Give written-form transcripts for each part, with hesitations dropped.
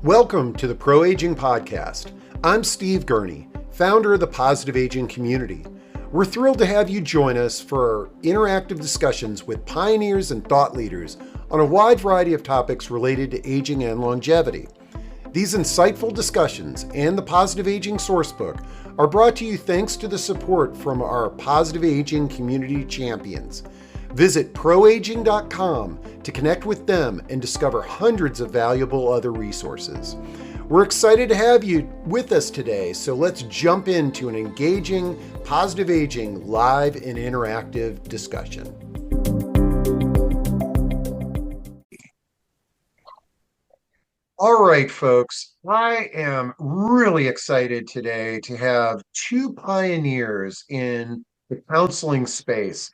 Welcome to the Pro Aging Podcast. I'm Steve Gurney, founder of the Positive Aging Community. We're thrilled to have you join us for interactive discussions with pioneers and thought leaders on a wide variety of topics related to aging and longevity. These insightful discussions and the Positive Aging Sourcebook are brought to you thanks to the support from our Positive Aging Community champions. Visit proaging.com to connect with them and discover hundreds of valuable other resources. We're excited to have you with us today, so let's jump into an engaging Positive Aging live and interactive discussion. All right, folks, I am really excited today to have two pioneers in the counseling space.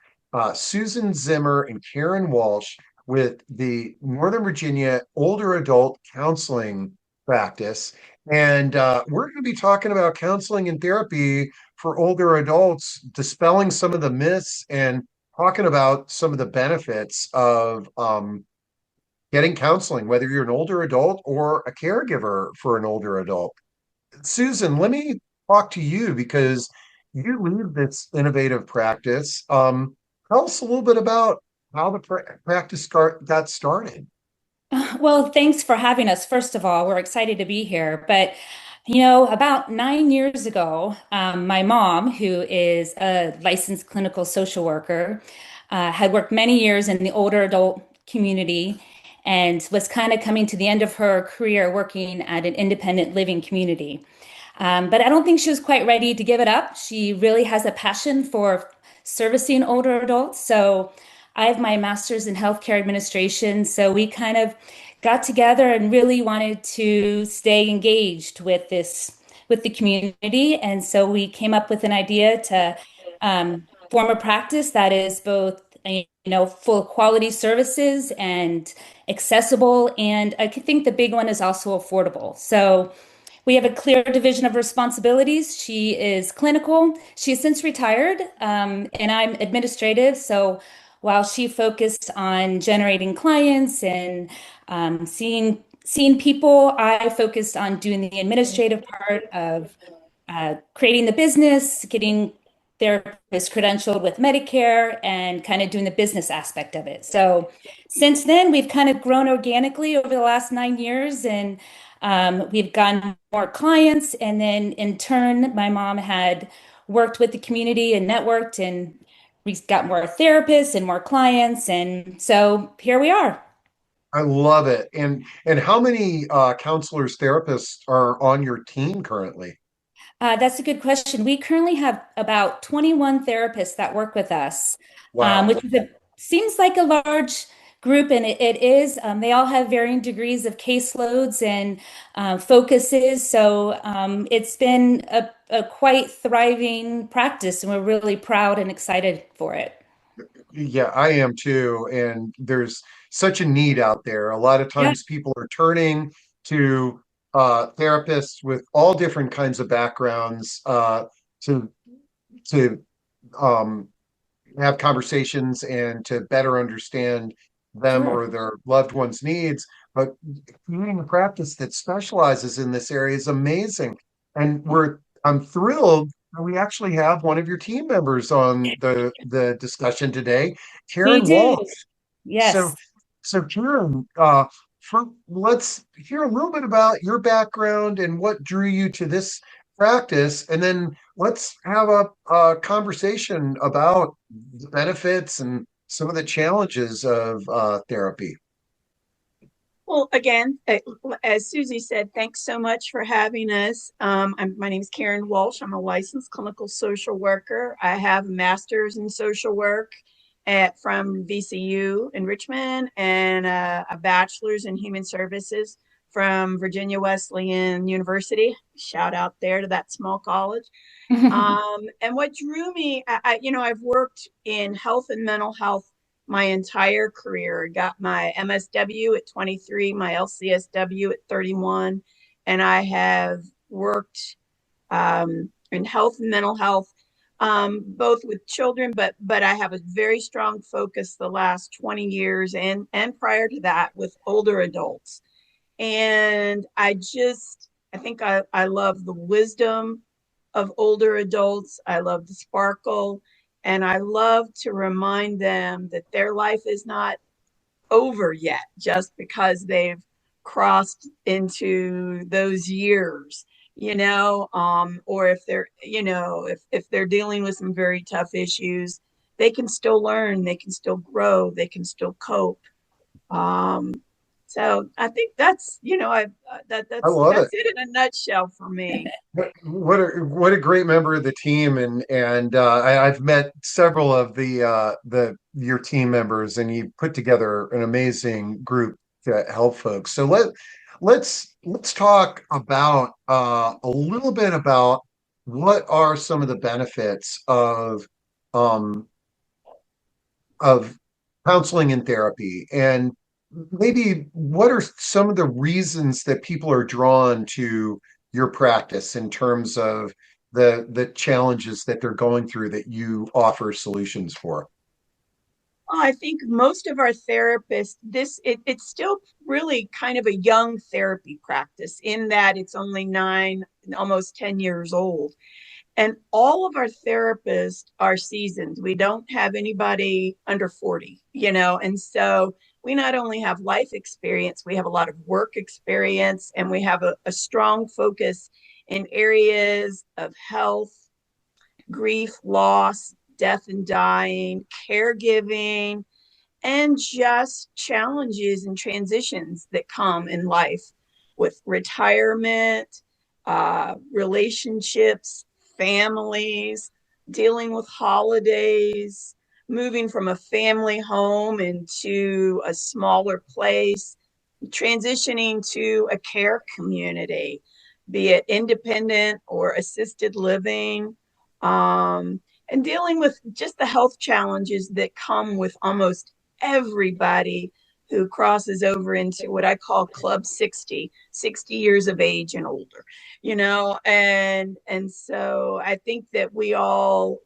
Susan Zimmer and Karyn Walsh with the Northern Virginia older adult counseling practice. And we're going to be talking about counseling and therapy for older adults, dispelling some of the myths and talking about some of the benefits of getting counseling, whether you're an older adult or a caregiver for an older adult. Susan, let me talk to you because you lead this innovative practice. Tell us a little bit about how the practice got started. Well, thanks for having us. First of all, we're excited to be here. But, about 9 years ago, my mom, who is a licensed clinical social worker, had worked many years in the older adult community and was kind of coming to the end of her career working at an independent living community. But I don't think she was quite ready to give it up. She really has a passion for servicing older adults. So I have my master's in healthcare administration. So we kind of got together and really wanted to stay engaged with the community. And so we came up with an idea to form a practice that is both, full of quality services and accessible. And I think the big one is also affordable. So we have a clear division of responsibilities. She is clinical. She has since retired, and I'm administrative. So while she focused on generating clients and seeing people, I focused on doing the administrative part of creating the business, getting therapists credentialed with Medicare, and kind of doing the business aspect of it. So since then, we've kind of grown organically over the last 9 years, and we've gotten more clients. And then in turn, my mom had worked with the community and networked, and we got more therapists and more clients. And so here we are. I love it. And how many counselors, therapists are on your team currently? That's a good question. We currently have about 21 therapists that work with us, Wow. which seems like a large group, and it is. They all have varying degrees of caseloads and focuses. So it's been a quite thriving practice, and we're really proud and excited for it. Yeah, I am too. And there's such a need out there. A lot of Yeah. times people are turning to therapists with all different kinds of backgrounds to to um, have conversations and to better understand them Sure. or their loved ones' needs. But creating a practice that specializes in this area is amazing. And I'm thrilled that we actually have one of your team members on the discussion today, We Karyn do. Walsh. So Yes. so Karyn, let's hear a little bit about your background and what drew you to this practice, and then let's have a conversation about the benefits and some of the challenges of therapy. Well, again, as Susie said, thanks so much for having us. My name is Karyn Walsh. I'm a licensed clinical social worker. I have a master's in social work from VCU in Richmond and a bachelor's in human services from Virginia Wesleyan University. Shout out there to that small college. And what drew me, I've worked in health and mental health my entire career. Got my MSW at 23, my LCSW at 31, and I have worked in health and mental health, both with children, but I have a very strong focus the last 20 years and prior to that with older adults. And I think I love the wisdom of older adults. I love the sparkle. And I love to remind them that their life is not over yet just because they've crossed into those years, or if they're, if they're dealing with some very tough issues, they can still learn, they can still grow, they can still cope. Um, so I think that's, I love that's it. it in a nutshell for me. What a great member of the team, and I've met several of the your team members, and you put together an amazing group to help folks. So let's talk about a little bit about what are some of the benefits um of counseling and therapy, and maybe what are some of the reasons that people are drawn to your practice in terms of the challenges that they're going through that you offer solutions for. I think most of our therapists, it's still really kind of a young therapy practice in that it's only 9, almost 10 years old. And all of our therapists are seasoned. We don't have anybody under 40, and so we not only have life experience, we have a lot of work experience, and we have a strong focus in areas of health, grief, loss, death and dying, caregiving, and just challenges and transitions that come in life with retirement, relationships, families, dealing with holidays, moving from a family home into a smaller place, transitioning to a care community, be it independent or assisted living, and dealing with just the health challenges that come with almost everybody who crosses over into what I call Club 60, 60 years of age and older, and so I think that we all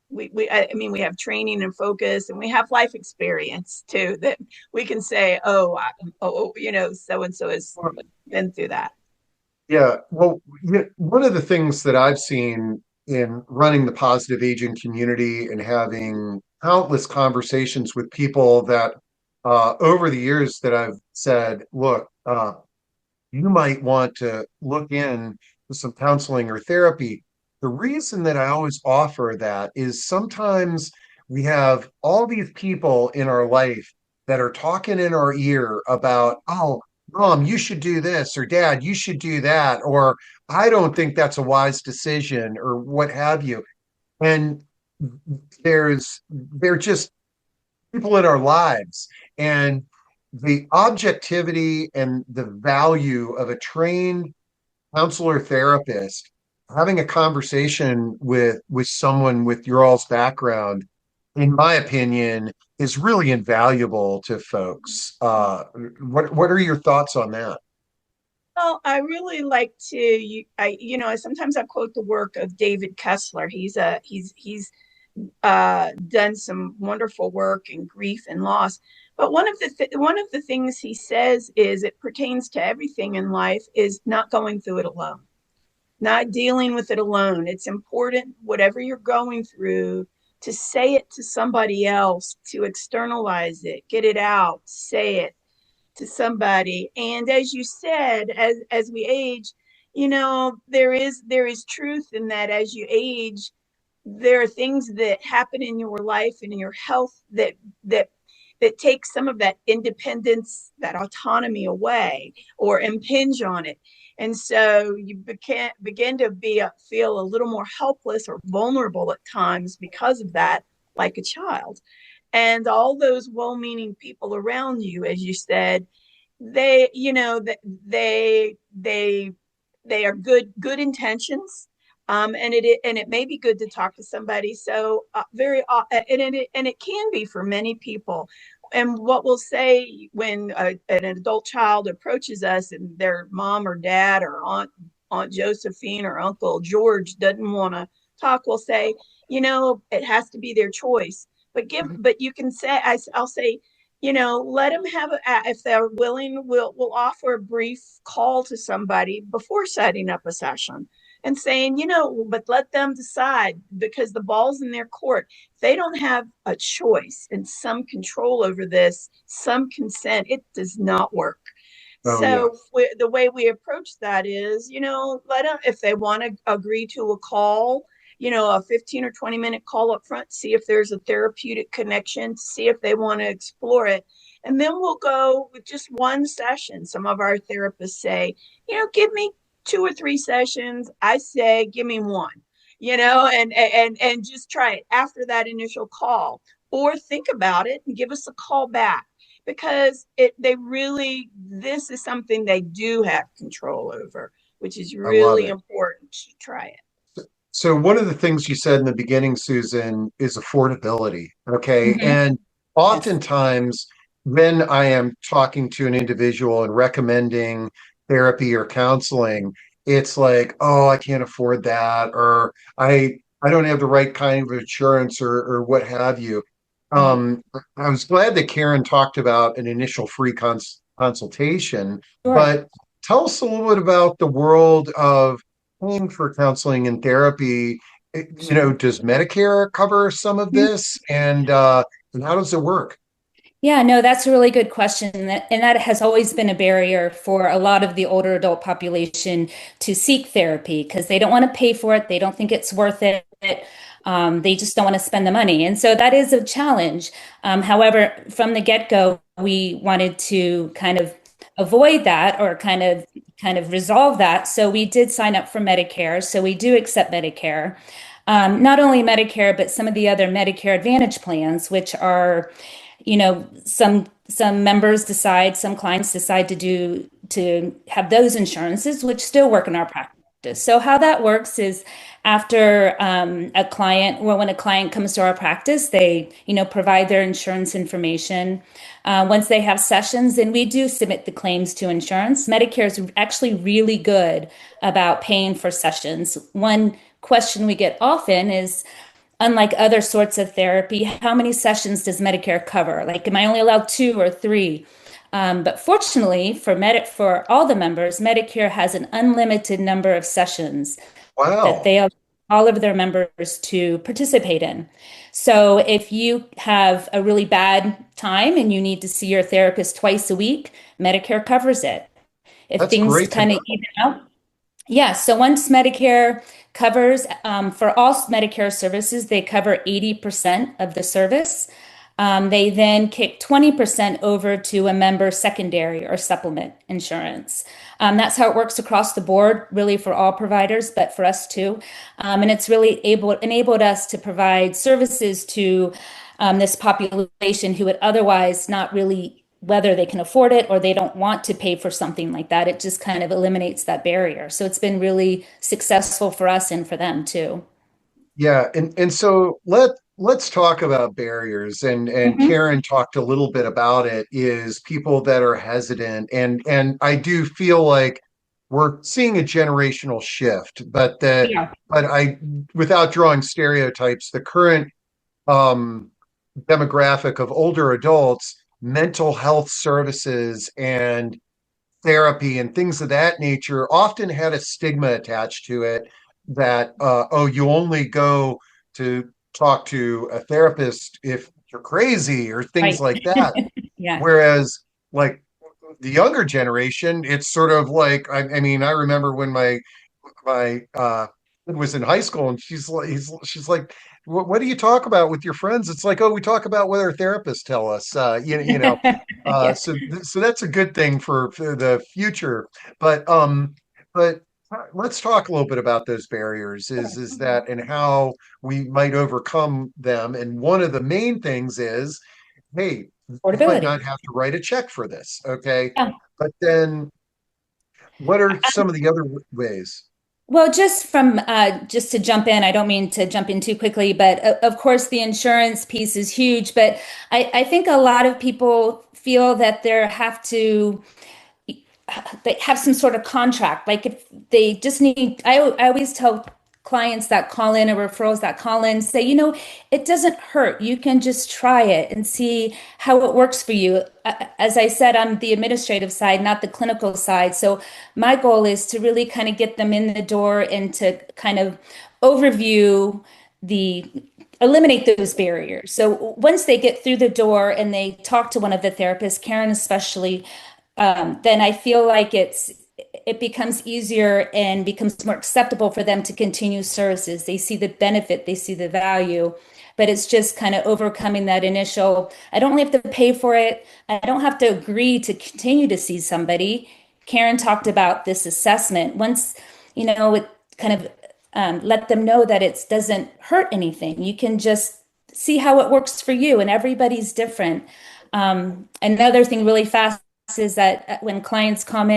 I mean, we have training and focus, and we have life experience too, that we can say, so and so has been through that. Yeah, well, one of the things that I've seen in running the positive aging community and having countless conversations with people that over the years that I've said, look, you might want to look in to some counseling or therapy. The reason that I always offer that is sometimes we have all these people in our life that are talking in our ear about, oh, mom, you should do this, or dad, you should do that, or I don't think that's a wise decision, or what have you. And they're just people in our lives. And the objectivity and the value of a trained counselor therapist having a conversation with someone with your all's background, in my opinion, is really invaluable to folks. What are your thoughts on that? Well, I really like to, sometimes I quote the work of David Kessler. He's done some wonderful work in grief and loss. But one of the things he says is it pertains to everything in life is not going through it alone, not dealing with it alone. It's important, whatever you're going through, to say it to somebody else, to externalize it, get it out, say it to somebody. And as you said, as we age, there is truth in that. As you age, there are things that happen in your life and in your health that take some of that independence, that autonomy away or impinge on it. And so you begin to feel a little more helpless or vulnerable at times because of that, like a child. And all those well-meaning people around you, as you said, they, they are good intentions, and it may be good to talk to somebody. So and it can be for many people. And what we'll say when an adult child approaches us and their mom or dad or Aunt Josephine or Uncle George doesn't want to talk, we'll say, it has to be their choice. But you can say, I'll say, let them have if they're willing, we'll offer a brief call to somebody before setting up a session and saying, but let them decide, because the ball's in their court. If they don't have a choice and some control over this, some consent, it does not work. Oh yeah. So the way we approach that is, let them, if they want to agree to a call, a 15 or 20-minute call up front, see if there's a therapeutic connection, see if they want to explore it. And then we'll go with just one session. Some of our therapists say, give me 2 or 3 sessions. I say, give me one, and just try it after that initial call, or think about it and give us a call back, because this is something they do have control over, which is I love really it. important to try it. So one of the things you said in the beginning, Susan, is affordability. Okay. Mhm. And Yes. oftentimes when I am talking to an individual and recommending therapy or counseling, it's like, oh, I can't afford that, or I don't have the right kind of insurance, or what have you. Right. I was glad that Karyn talked about an initial free consultation, Sure. but tell us a little bit about the world of paying for counseling and therapy. Does Medicare cover some of this, and how does it work? Yeah, no, that's a really good question. And that has always been a barrier for a lot of the older adult population to seek therapy because they don't want to pay for it. They don't think it's worth it. They just don't want to spend the money. And so that is a challenge. However, from the get-go, we wanted to kind of avoid that, or kind of resolve that. So we did sign up for Medicare. So we do accept Medicare. Not only Medicare, but some of the other Medicare Advantage plans, which are, some members decide, some clients decide to have those insurances, which still work in our practice. So how that works is, after when a client comes to our practice, they provide their insurance information. Once they have sessions, then we do submit the claims to insurance. Medicare is actually really good about paying for sessions. One question we get often is, unlike other sorts of therapy, how many sessions does Medicare cover? Like, am I only allowed 2 or 3? But fortunately for all the members, Medicare has an unlimited number of sessions that Wow, they allow all of their members to participate in. So if you have a really bad time and you need to see your therapist twice a week, Medicare covers it. If that's things great to kind of know. even out, yeah, so once Medicare covers, for all Medicare services, they cover 80% of the service. They then kick 20% over to a member secondary or supplement insurance. That's how it works across the board, really, for all providers, but for us too. And it's really enabled us to provide services to this population who would otherwise not really, whether they can afford it or they don't want to pay for something like that. It just kind of eliminates that barrier. So it's been really successful for us and for them too. Yeah, and so let's talk about barriers, and Mhm. Karyn talked a little bit about it, is people that are hesitant, and I do feel like we're seeing a generational shift, Yeah. but I, without drawing stereotypes, the current um demographic of older adults, mental health services and therapy and things of that nature often had a stigma attached to it, that oh, you only go to talk to a therapist if you're crazy, or things Right. like that. Yeah. Whereas, like, the younger generation, it's sort of like, I mean, I remember when my kid was in high school, and she's like, what do you talk about with your friends? It's like, oh, we talk about what our therapists tell us. Yeah. So that's a good thing for the future. But let's talk a little bit about those barriers, is that, and how we might overcome them. And one of the main things is, hey, you might Affordability. not have to write a check for this, okay? Yeah. But then what are some of the other ways? Well, just to jump in, I don't mean to jump in too quickly, but of course the insurance piece is huge. But I think a lot of people feel that they have some sort of contract. Like, if they just need, I always tell clients that call in or referrals that call in say, it doesn't hurt. You can just try it and see how it works for you. As I said, I'm the administrative side, not the clinical side. So my goal is to really kind of get them in the door and to kind of overview the eliminate those barriers. So once they get through the door and they talk to one of the therapists, Karyn especially, then I feel like it becomes easier and becomes more acceptable for them to continue services. They see the benefit, they see the value, but it's just kind of overcoming that initial, I don't really have to pay for it. I don't have to agree to continue to see somebody. Karyn talked about this assessment. Once, it kind of let them know that it doesn't hurt anything. You can just see how it works for you, and everybody's different. Another thing really fast is that when clients call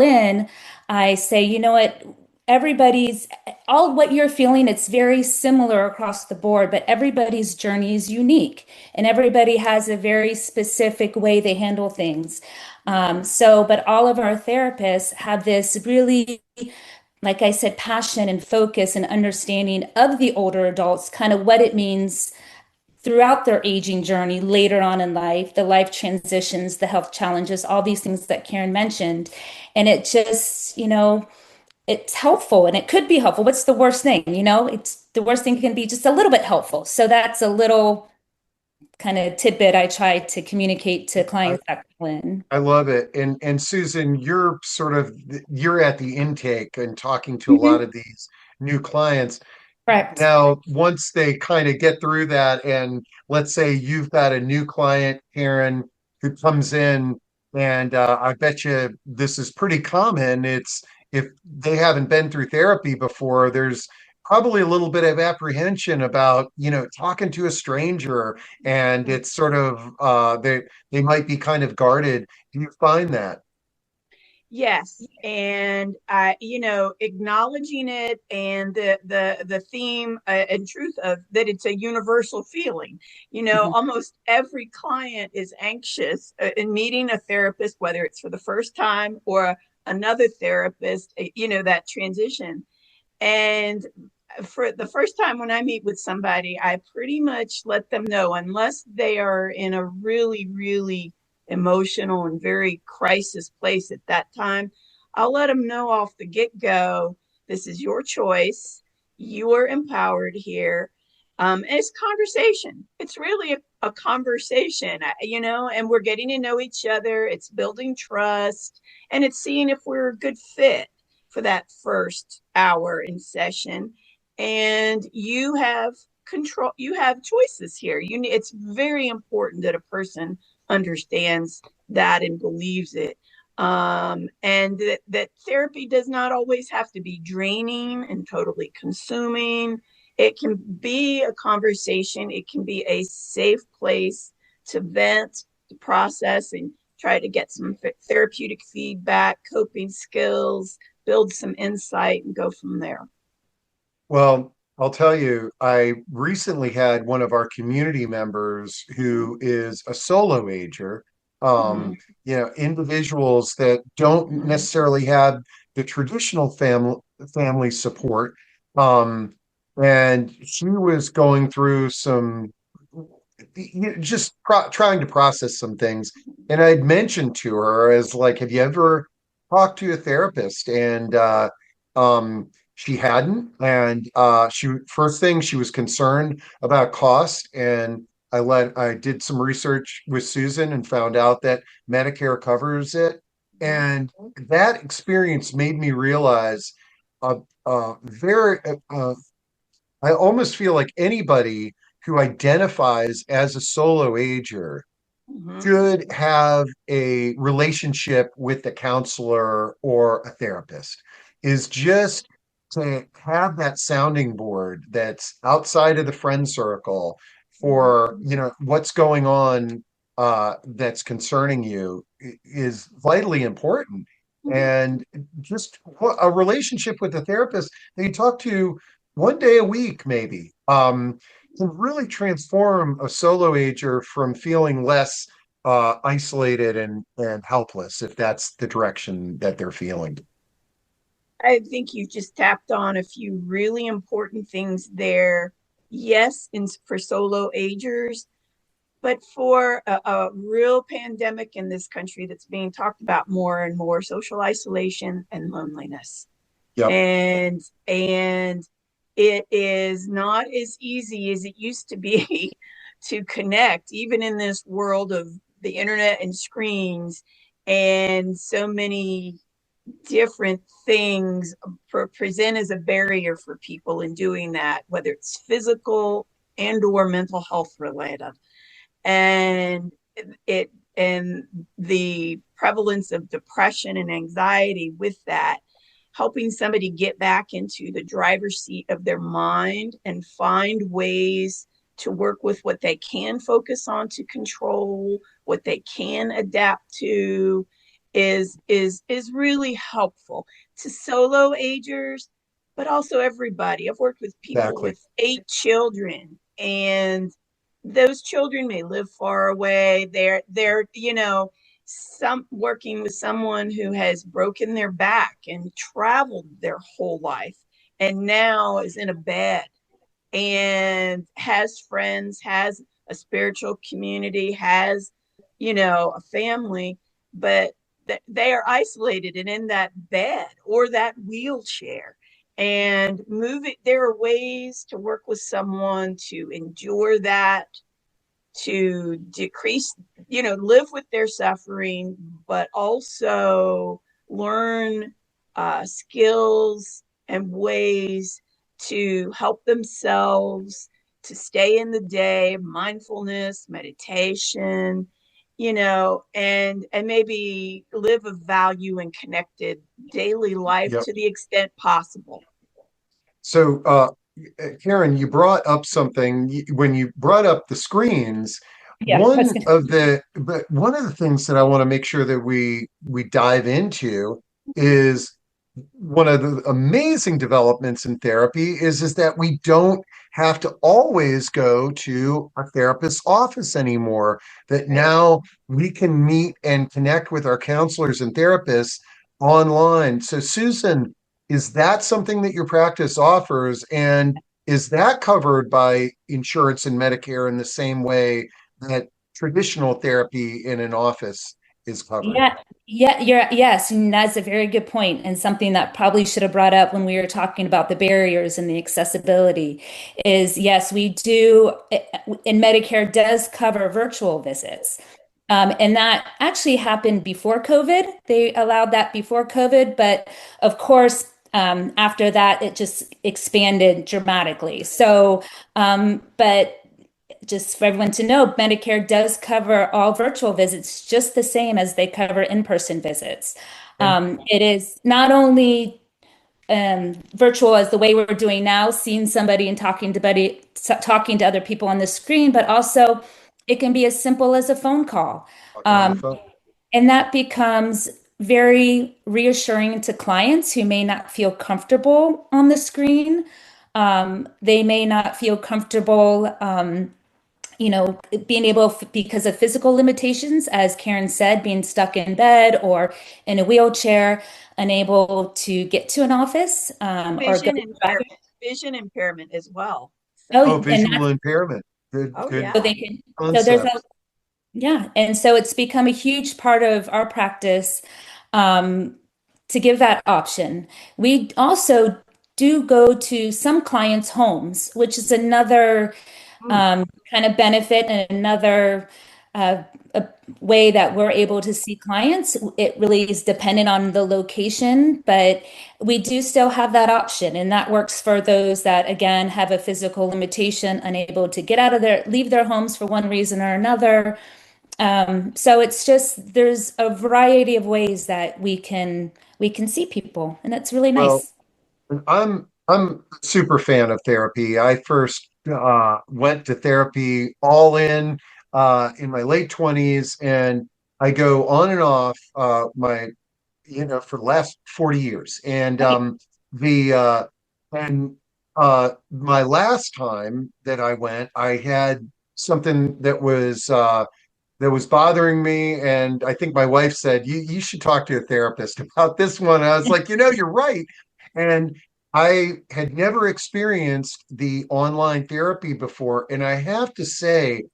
in, I say, everybody's all what you're feeling, it's very similar across the board, but everybody's journey is unique and everybody has a very specific way they handle things. But all of our therapists have this really, like I said, passion and focus and understanding of the older adults, kind of what it means throughout their aging journey later on in life, the life transitions, the health challenges, all these things that Karyn mentioned. And it just, it's helpful and it could be helpful. What's the worst thing? It's the worst thing can be just a little bit helpful. So that's a little kind of tidbit I try to communicate to I, clients that call in. I love it. And Susan, you're at the intake and talking to a lot Mhm. of these new clients. Correct. Now, once they kind of get through that, and let's say you've got a new client, Karyn, who comes in, and I bet you this is pretty common. It's if they haven't been through therapy before, there's probably a little bit of apprehension about, talking to a stranger, and it's sort of they might be kind of guarded. Do you find that? Yes, and acknowledging it and the theme and truth of that it's a universal feeling. Mhm. Almost every client is anxious in meeting a therapist, whether it's for the first time or another therapist. That transition. And for the first time when I meet with somebody, I pretty much let them know, unless they are in a really, really emotional and very crisis place at that time, I'll let them know off the get go, this is your choice. You are empowered here. And it's conversation. It's really a conversation, and we're getting to know each other. It's building trust and it's seeing if we're a good fit for that first hour in session. And you have control, you have choices here. It's very important that a person understands that and believes it. And that therapy does not always have to be draining and totally consuming. It can be a conversation, it can be a safe place to vent, to process, and try to get some therapeutic feedback, coping skills, build some insight, and go from there. Well, I'll tell you, I recently had one of our community members who is a solo ager, Mm-hmm. individuals that don't necessarily have the traditional family support. Um, and she was going through some just trying to process some things. And I'd mentioned to her as like, have you ever talked to a therapist? And she hadn't. And she first thing she was concerned about cost. And I did some research with Susan and found out that Medicare covers it. And that experience made me realize uh, very I almost feel like anybody who identifies as a solo ager Mm-hmm. should have a relationship with a counselor or a therapist, is just to have that sounding board that's outside of the friend circle for, what's going on that's concerning you is vitally important. Mm-hmm. And just a relationship with a therapist that you talk to one day a week, maybe, can really transform a solo ager from feeling less isolated and helpless if that's the direction that they're feeling. I think you just tapped on a few really important things there. Yes, for solo agers, but for a real pandemic in this country that's being talked about more and more, social isolation and loneliness. Yep. And it is not as easy as it used to be to connect, even in this world of the internet and screens and so many different things present as a barrier for people in doing that, whether it's physical and or mental health related. And it and the prevalence of depression and anxiety with that, helping somebody get back into the driver's seat of their mind and find ways to work with what they can focus on to control, what they can adapt to, is really helpful to solo agers, but also everybody. I've worked with people Exactly. with 8 children, and those children may live far away. They're some working with someone who has broken their back and traveled their whole life and now is in a bed and has friends, has a spiritual community, has, a family, but they are isolated and in that bed or that wheelchair. And there are ways to work with someone to endure that, to decrease, live with their suffering, but also learn skills and ways to help themselves to stay in the day, mindfulness, meditation, and maybe live a value and connected daily life Yep. to the extent possible. So, Karyn, you brought up something when you brought up the screens. Yeah, I was gonna. One of the things that I want to make sure that we dive into is one of the amazing developments in therapy is that we don't have to always go to a therapist's office anymore. That Right. now we can meet and connect with our counselors and therapists online. So, Susan, is that something that your practice offers? And is that covered by insurance and Medicare in the same way that traditional therapy in an office is covered? Yeah, yes, and that's a very good point, and something that probably should have brought up when we were talking about the barriers and the accessibility is yes, we do, and Medicare does cover virtual visits. And that actually happened before COVID. They allowed that before COVID, but of course, after that, it just expanded dramatically. So, but just for everyone to know, Medicare does cover all virtual visits just the same as they cover in-person visits. Okay. It is not only virtual as the way we're doing now, seeing somebody and talking to other people on the screen, but also it can be as simple as a phone call. Talking on the Um, phone. and that becomes very reassuring to clients who may not feel comfortable on the screen. They may not feel comfortable being able, because of physical limitations, as Karyn said, being stuck in bed or in a wheelchair, unable to get to an office or go Vision to the bathroom. impairment, vision impairment as well. Oh, Oh, So, and visual that's impairment. Good, oh good so yeah. they can, so there's a, concept. yeah. And so it's become a huge part of our practice um, to give that option. We also do go to some clients' homes, which is another Hmm. kind of benefit and another uh, a way that we're able to see clients. It really is dependent on the location, but we do still have that option, and that works for those that, again, have a physical limitation, unable to get out of leave their homes for one reason or another. So it's just there's a variety of ways that we can see people, and that's really Well, nice. I'm a super fan of therapy. I first went to therapy all in my late 20s, and I go on and off my for the last 40 years. And Right. the and my last time that I went, I had something that was bothering me. And I think my wife said, you should talk to a therapist about this one. And I was like, you're right. And I had never experienced the online therapy before. And I have to say,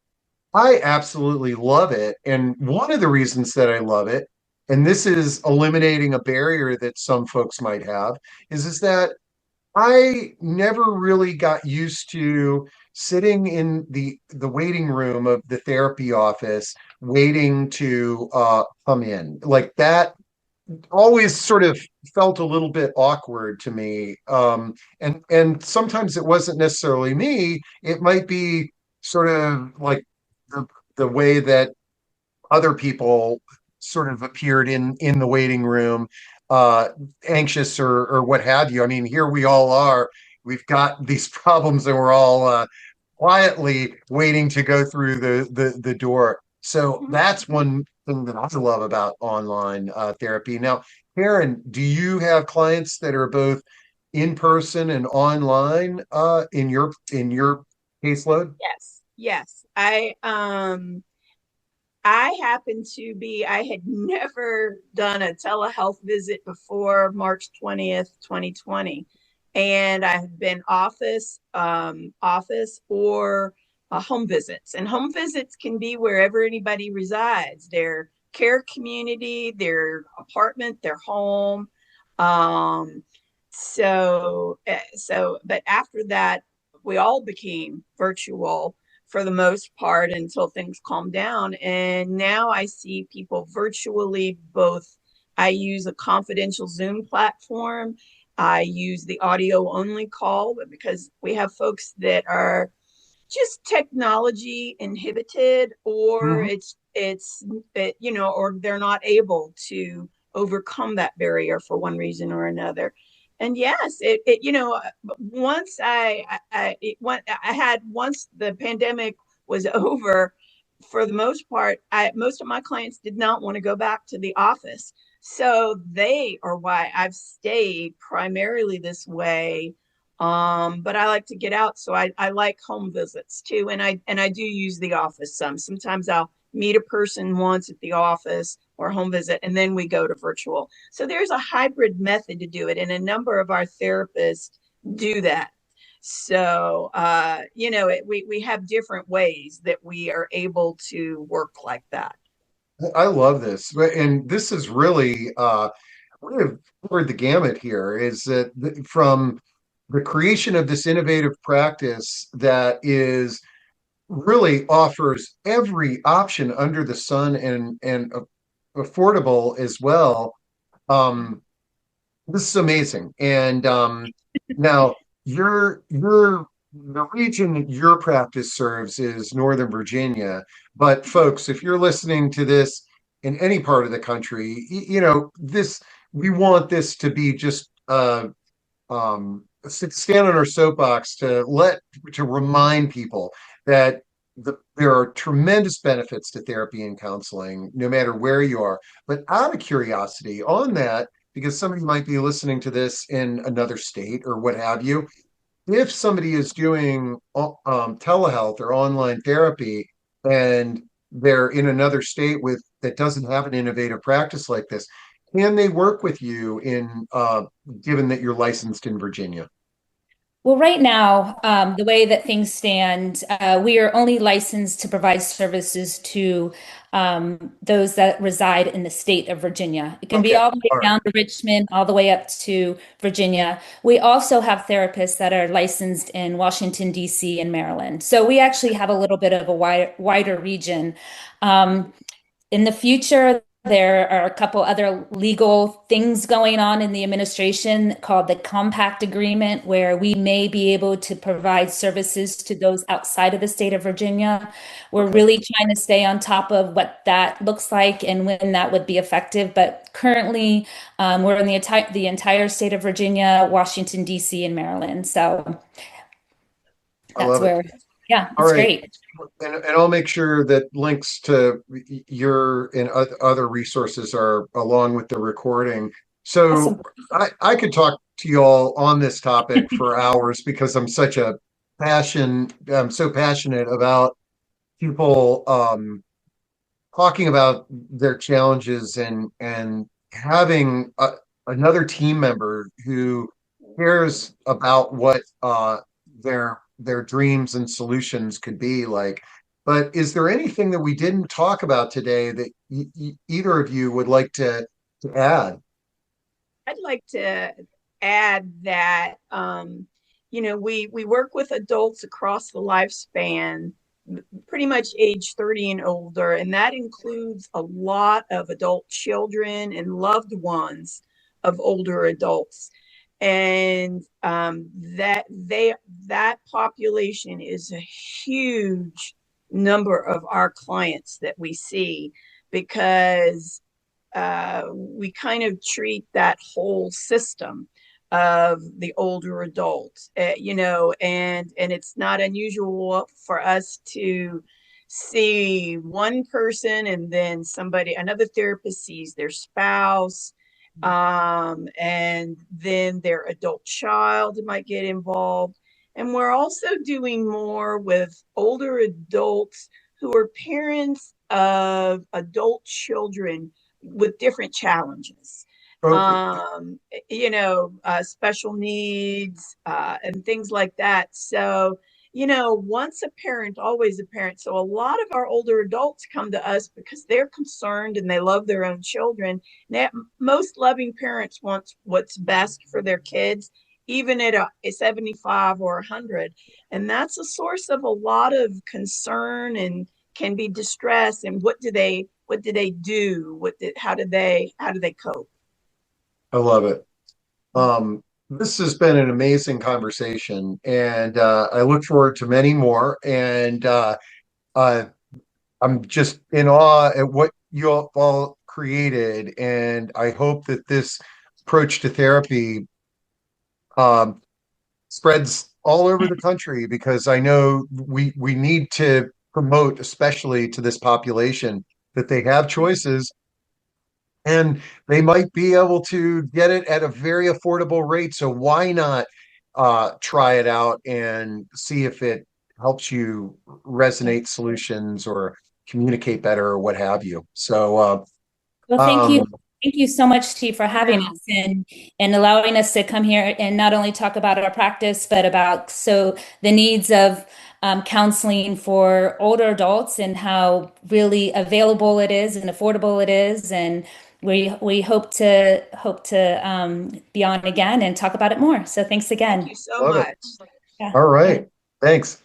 I absolutely love it. And one of the reasons that I love it, and this is eliminating a barrier that some folks might have, is that I never really got used to sitting in the waiting room of the therapy office waiting to come in. Like that always sort of felt a little bit awkward to me. And sometimes it wasn't necessarily me. It might be sort of like the way that other people sort of appeared in the waiting room, uh, anxious or what have you. I mean, here we all are. We've got these problems, and we're all quietly waiting to go through the door. So that's one thing that I love about online therapy. Now, Karyn, do you have clients that are both in person and online in your caseload? Yes, yes. I happen to be, I had never done a telehealth visit before March 20th, 2020. And I've been office or home visits. And home visits can be wherever anybody resides, their care community, their apartment, their home. Um, but after that, we all became virtual for the most part until things calmed down. And now I see people virtually both. I use a confidential Zoom platform. I use the audio only call, but because we have folks that are just technology inhibited, or Mhm. or they're not able to overcome that barrier for one reason or another. And yes, once I had once the pandemic was over, for the most part, most of my clients did not want to go back to the office. So they are why I've stayed primarily this way. But I like to get out, so I like home visits too, and I do use the office some. Sometimes I'll meet a person once at the office or home visit, and then we go to virtual. So there's a hybrid method to do it, and a number of our therapists do that. So we have different ways that we are able to work like that. I love this. And this is really we have covered the gamut here is that from the creation of this innovative practice that is really offers every option under the sun and affordable as well. Um, this is amazing. And now your the region that your practice serves is Northern Virginia. But folks, if you're listening to this in any part of the country, this we want this to be just stand on our soapbox to remind people that there are tremendous benefits to therapy and counseling, no matter where you are. But out of curiosity on that, because somebody might be listening to this in another state or what have you, if somebody is doing telehealth or online therapy and they're in another state with that doesn't have an innovative practice like this, can they work with you in given that you're licensed in Virginia? Well, right now, the way that things stand, we are only licensed to provide services to those that reside in the state of Virginia. It can be Okay, all the way all right. down to Richmond, all the way up to Virginia. We also have therapists that are licensed in Washington, D.C. and Maryland. So we actually have a little bit of a wider region. Um, in the future, there are a couple other legal things going on in the administration called the Compact Agreement, where we may be able to provide services to those outside of the state of Virginia. We're Okay. really trying to stay on top of what that looks like and when that would be effective. But currently, we're in the entire state of Virginia, Washington, D.C., and Maryland. So I that's love it. where, yeah, All it's right. great. And I'll make sure that links to your and other resources are along with the recording. So Awesome. I could talk to you all on this topic for hours because I'm so passionate about people talking about their challenges and having another team member who cares about what their dreams and solutions could be like. But is there anything that we didn't talk about today that either of you would like to add? I'd like to add that we work with adults across the lifespan, pretty much age 30 and older, and that includes a lot of adult children and loved ones of older adults. And that population is a huge number of our clients that we see, because we kind of treat that whole system of the older adults, and it's not unusual for us to see one person and then another therapist sees their spouse, and then their adult child might get involved. And we're also doing more with older adults who are parents of adult children with different challenges, Oh, special needs, and things like that. So, once a parent, always a parent. So a lot of our older adults come to us because they're concerned and they love their own children. Most loving parents want what's best for their kids, even at a 75 or 100. And that's a source of a lot of concern and can be distress. And what do they do? How do they cope? I love it. This has been an amazing conversation, and I look forward to many more. And uh, I'm just in awe at what you all created, and I hope that this approach to therapy um, spreads all over the country, because I know we need to promote, especially to this population, that they have choices and they might be able to get it at a very affordable rate. So why not try it out and see if it helps you resonate solutions or communicate better or what have you. So Well, thank you. um, Thank you so much, Steve, for having Yeah. us and allowing us to come here and not only talk about our practice, but about the needs of counseling for older adults and how really available it is and affordable it is. And we hope to be on again and talk about it more. So thanks Thank again. you so love it. much. Yeah. All Yeah. right. Thanks.